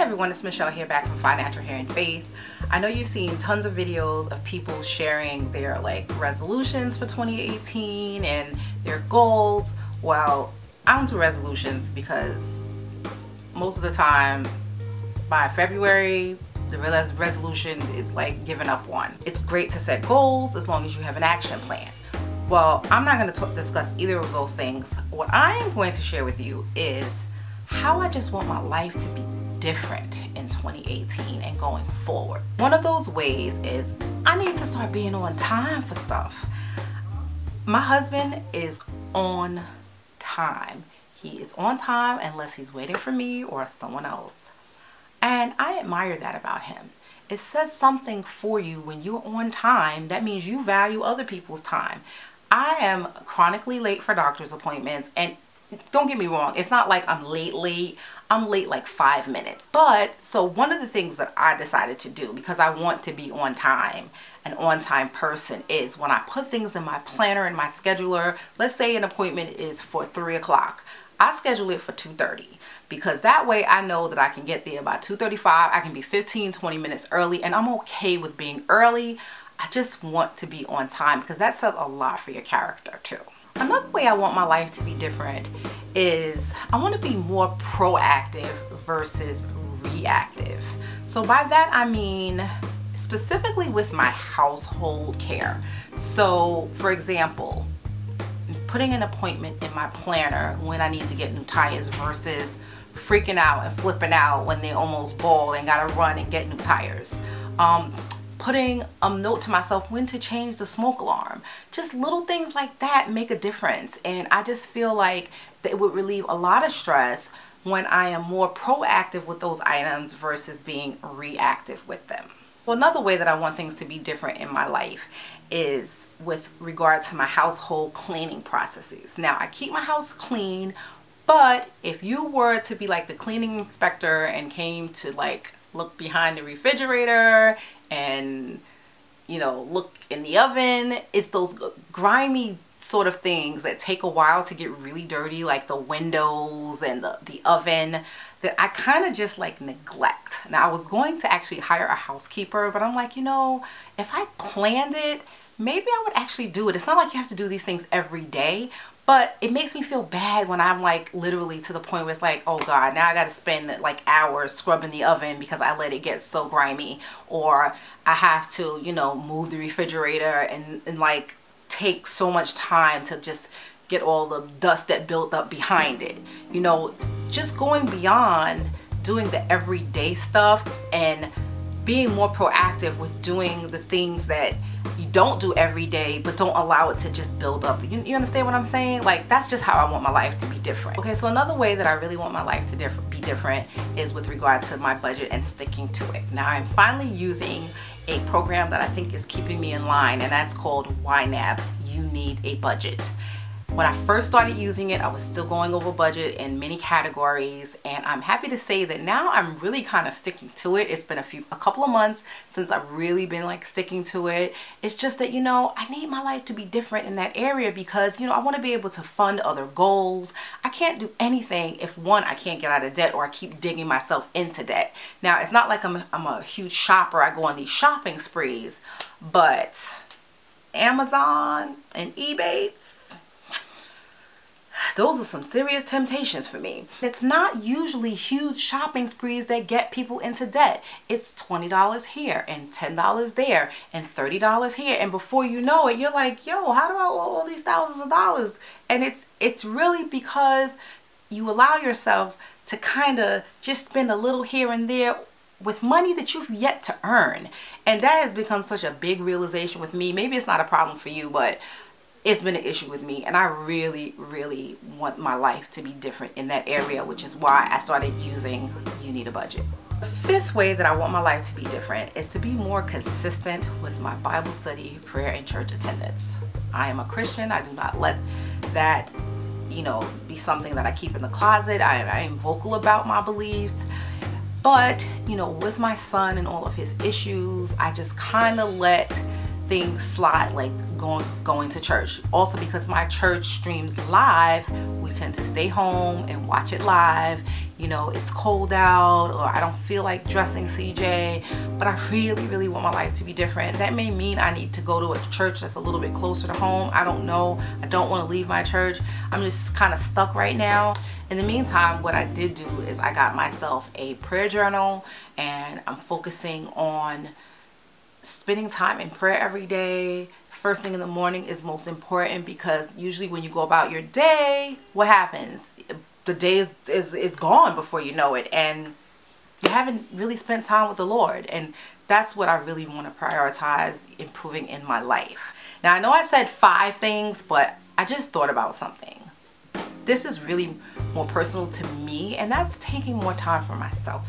everyone, it's Michelle here, back from Financial Hair and Faith. I know you've seen tons of videos of people sharing their resolutions for 2018 and their goals. Well, I don't do resolutions because most of the time by February the resolution is like giving up on. It's great to set goals as long as you have an action plan. Well, I'm not going to discuss either of those things. What I am going to share with you is how I just want my life to be different in 2018 and going forward. One of those ways is I need to start being on time for stuff. My husband is on time. He is on time unless he's waiting for me or someone else. And I admire that about him. It says something for you when you're on time. That means you value other people's time. I am chronically late for doctor's appointments, and don't get me wrong, it's not like I'm late. I'm late like 5 minutes. But so one of the things that I decided to do, because I want to be on time, an on-time person, is when I put things in my planner and my scheduler. Let's say an appointment is for 3 o'clock. I schedule it for 2:30 because that way I know that I can get there by 2:35. I can be 15-20 minutes early, and I'm okay with being early. I just want to be on time because that says a lot for your character too. Another way I want my life to be different is I want to be more proactive versus reactive. So by that I mean specifically with my household care. So for example, putting an appointment in my planner when I need to get new tires versus freaking out and flipping out when they almost bald and gotta run and get new tires. Putting a note to myself when to change the smoke alarm. Just little things like that make a difference, and I just feel like that it would relieve a lot of stress when I am more proactive with those items versus being reactive with them. Well, another way that I want things to be different in my life is with regard to my household cleaning processes. Now, I keep my house clean, but if you were to be like the cleaning inspector and came to look behind the refrigerator and look in the oven, it's those grimy sort of things that take a while to get really dirty, like the windows and the oven, that I kind of just neglect. Now, I was going to actually hire a housekeeper, but I'm like, if I planned it, maybe I would actually do it. It's not like you have to do these things every day, but it makes me feel bad when I'm literally to the point where it's like, oh God, now I got to spend hours scrubbing the oven because I let it get so grimy, or I have to, move the refrigerator and take so much time to just get all the dust that built up behind it. Just going beyond doing the everyday stuff and being more proactive with doing the things that you don't do every day, but don't allow it to just build up. You understand what I'm saying? That's just how I want my life to be different. Okay, so another way that I really want my life to be different is with regard to my budget and sticking to it. Now, I'm finally using a program that I think is keeping me in line, and that's called YNAB. You Need a Budget. When I first started using it, I was still going over budget in many categories, and I'm happy to say that now I'm really kind of sticking to it. It's been a couple of months since I've really been sticking to it. It's just that, I need my life to be different in that area because, I want to be able to fund other goals. I can't do anything if, one, I can't get out of debt or I keep digging myself into debt. Now, it's not like I'm a huge shopper. I go on these shopping sprees, but Amazon and eBay, those are some serious temptations for me. It's not usually huge shopping sprees that get people into debt. It's $20 here and $10 there and $30 here, and before you know it, you're like, yo, how do I owe all these thousands of dollars? And it's really because you allow yourself to kind of just spend a little here and there with money that you've yet to earn. And that has become such a big realization with me. Maybe it's not a problem for you, but it's been an issue with me, and I really, really want my life to be different in that area, which is why I started using You Need a Budget. The fifth way that I want my life to be different is to be more consistent with my Bible study, prayer, and church attendance. I am a Christian. I do not let that, be something that I keep in the closet. I am vocal about my beliefs. But, with my son and all of his issues, I just kind of let things slide, like going to church. Also, because my church streams live, we tend to stay home and watch it live. you know, it's cold out, or I don't feel like dressing CJ, but I really want my life to be different. That may mean I need to go to a church that's a little bit closer to home. I don't know. I don't want to leave my church. I'm just kind of stuck right now. In the meantime, what I did do is I got myself a prayer journal, and I'm focusing on spending time in prayer every day. First thing in the morning is most important, because usually when you go about your day, what happens? The day is gone before you know it, and you haven't really spent time with the Lord. And that's what I really want to prioritize improving in my life. Now, I know I said 5 things, but I just thought about something. This is really more personal to me, and that's taking more time for myself.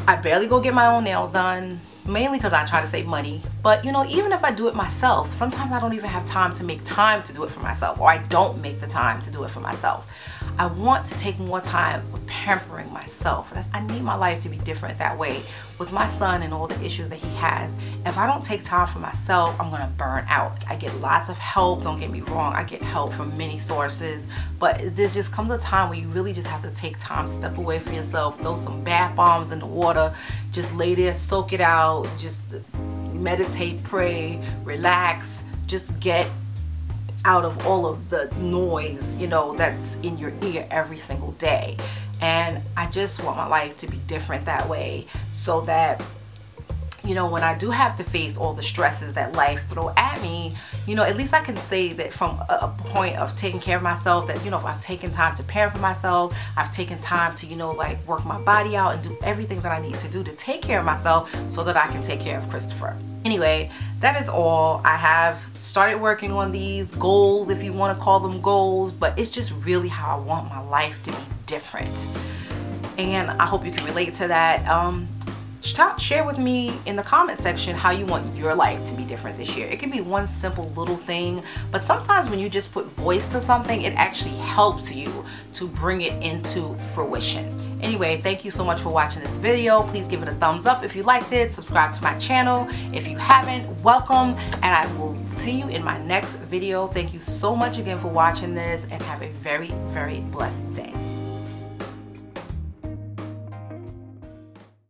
I barely go get my own nails done, mainly because I try to save money. But you know, even if I do it myself, sometimes I don't even have time to make time to do it for myself, or I don't make the time to do it for myself. I want to take more time with pampering myself. I need my life to be different that way. With my son and all the issues that he has, if I don't take time for myself, I'm gonna burn out. I get lots of help, don't get me wrong, I get help from many sources, but there's just comes a time where you really just have to take time, step away from yourself, throw some bath bombs in the water, just lay there, soak it out, just meditate, pray, relax, just get out of all of the noise, you know, that's in your ear every single day. And I just want my life to be different that way, so that, you know, when I do have to face all the stresses that life throw at me, you know, at least I can say that from a point of taking care of myself, that, you know, if I've taken time to parent for myself, I've taken time to, you know, like work my body out and do everything that I need to do to take care of myself, so that I can take care of Christopher. Anyway, that is all. I have started working on these goals, if you want to call them goals, but it's just really how I want my life to be different. And I hope you can relate to that. Share with me in the comment section how you want your life to be different this year. It can be one simple little thing, but sometimes when you just put voice to something, it actually helps you to bring it into fruition. Anyway, thank you so much for watching this video. Please give it a thumbs up if you liked it. Subscribe to my channel if you haven't. Welcome, and I will see you in my next video. Thank you so much again for watching this, and have a very blessed day.